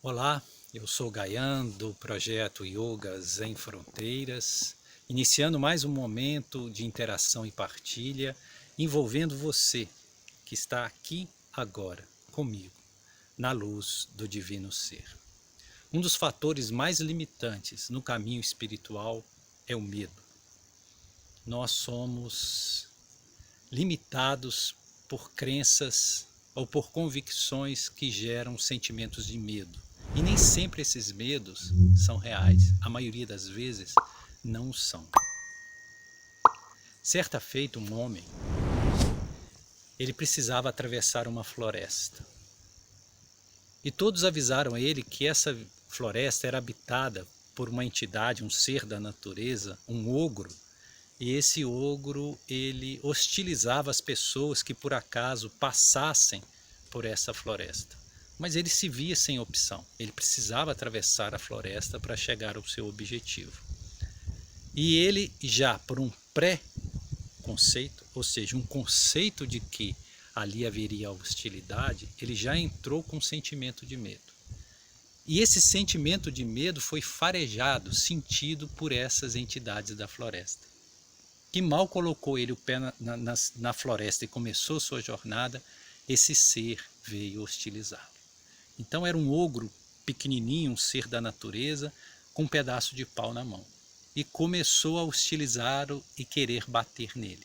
Olá, eu sou Gayan do projeto Yoga Sem Fronteiras, iniciando mais um momento de interação e partilha envolvendo você que está aqui agora comigo, na luz do Divino Ser. Um dos fatores mais limitantes no caminho espiritual é o medo. Nós somos limitados por crenças ou por convicções que geram sentimentos de medo. E nem sempre esses medos são reais. A maioria das vezes não são. Certa feita, um homem, ele precisava atravessar uma floresta. E todos avisaram a ele que essa floresta era habitada por uma entidade, um ser da natureza, um ogro. E esse ogro, ele hostilizava as pessoas que por acaso passassem por essa floresta. Mas ele se via sem opção, ele precisava atravessar a floresta para chegar ao seu objetivo. E ele já por um pré-conceito, ou seja, um conceito de que ali haveria hostilidade, ele já entrou com um sentimento de medo. E esse sentimento de medo foi farejado, sentido por essas entidades da floresta. Que mal colocou ele o pé na floresta e começou sua jornada, esse ser veio hostilizá-lo. Então era um ogro pequenininho, um ser da natureza, com um pedaço de pau na mão. E começou a hostilizá-lo e querer bater nele.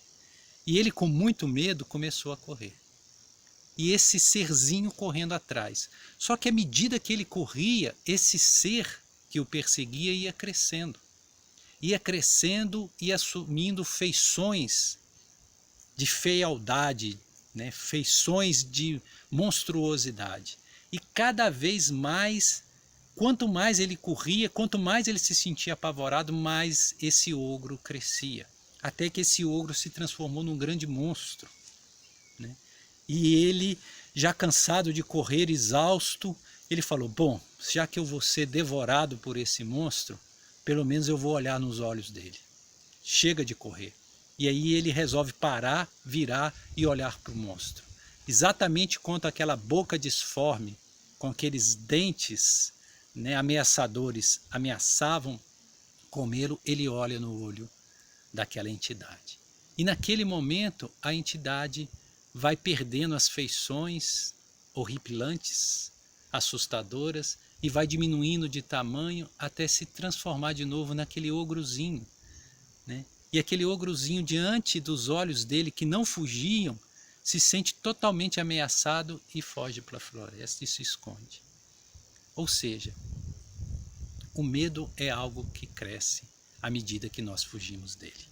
E ele, com muito medo, começou a correr. E esse serzinho correndo atrás. Só que à medida que ele corria, esse ser que o perseguia ia crescendo e assumindo feições de fealdade, né? Feições de monstruosidade. E cada vez mais, quanto mais ele corria, quanto mais ele se sentia apavorado, mais esse ogro crescia. Até que esse ogro se transformou num grande monstro, né? E ele, já cansado de correr, exausto, ele falou, bom, já que eu vou ser devorado por esse monstro, pelo menos eu vou olhar nos olhos dele. Chega de correr. E aí ele resolve parar, virar e olhar para o monstro. Exatamente quanto aquela boca disforme, com aqueles dentes, né, ameaçadores, ameaçavam comê-lo, ele olha no olho daquela entidade. E naquele momento a entidade vai perdendo as feições horripilantes, assustadoras, e vai diminuindo de tamanho até se transformar de novo naquele ogrozinho, né? E aquele ogrozinho, diante dos olhos dele que não fugiam, se sente totalmente ameaçado e foge para a floresta e se esconde. Ou seja, o medo é algo que cresce à medida que nós fugimos dele.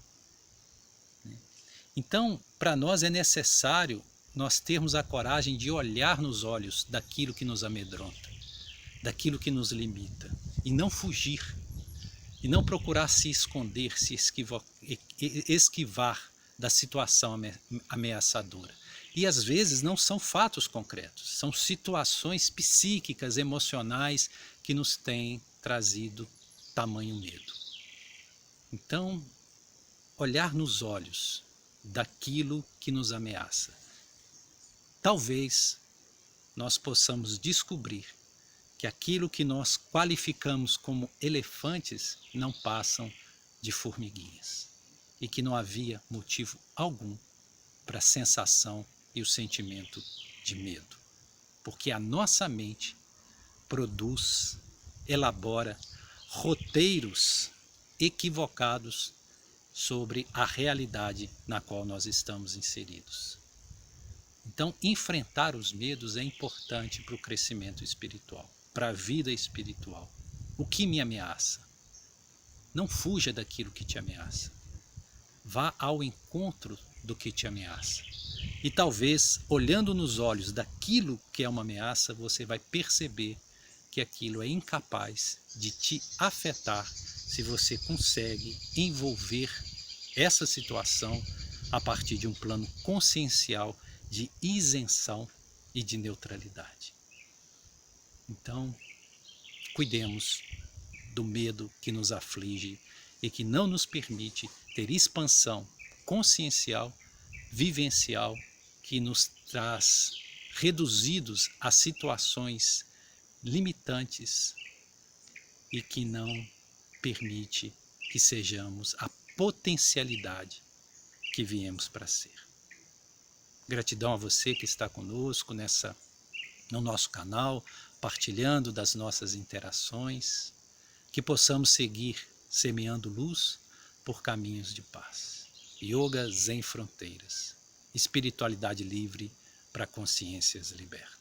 Então, para nós é necessário nós termos a coragem de olhar nos olhos daquilo que nos amedronta, daquilo que nos limita, e não fugir, e não procurar se esconder, se esquivar da situação ameaçadora. E às vezes não são fatos concretos, são situações psíquicas, emocionais, que nos têm trazido tamanho medo. Então, olhar nos olhos daquilo que nos ameaça. Talvez nós possamos descobrir que aquilo que nós qualificamos como elefantes não passam de formiguinhas e que não havia motivo algum para a sensação e o sentimento de medo, porque a nossa mente produz, elabora roteiros equivocados sobre a realidade na qual nós estamos inseridos. Então, enfrentar os medos é importante para o crescimento espiritual, para a vida espiritual. O que me ameaça? Não fuja daquilo que te ameaça. Vá ao encontro do que te ameaça. E talvez, olhando nos olhos daquilo que é uma ameaça, você vai perceber que aquilo é incapaz de te afetar se você consegue envolver essa situação a partir de um plano consciencial de isenção e de neutralidade. Então, cuidemos do medo que nos aflige e que não nos permite ter expansão consciencial, vivencial, que nos traz reduzidos a situações limitantes e que não permite que sejamos a potencialidade que viemos para ser. Gratidão a você que está conosco no nosso canal, partilhando das nossas interações, que possamos seguir semeando luz por caminhos de paz. Yoga sem fronteiras, espiritualidade livre para consciências libertas.